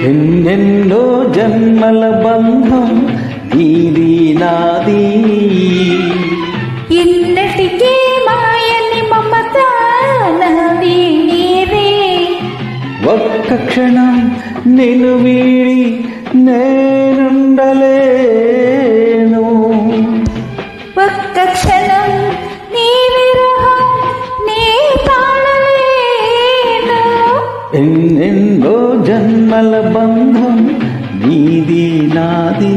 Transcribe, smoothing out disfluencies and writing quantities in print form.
ఎన్నెన్నో జన్మల బంధం నీది నాది, ఎన్నటికీ మాయని మమత నాది నీది. ఒక్క క్షణం నిన్ను వీడి నేనుండలేను, ఒక్క క్షణం నీ విరహం నీ తాళలేను. ఎన్నెన్నో జన్మల బంధం నీది నాది.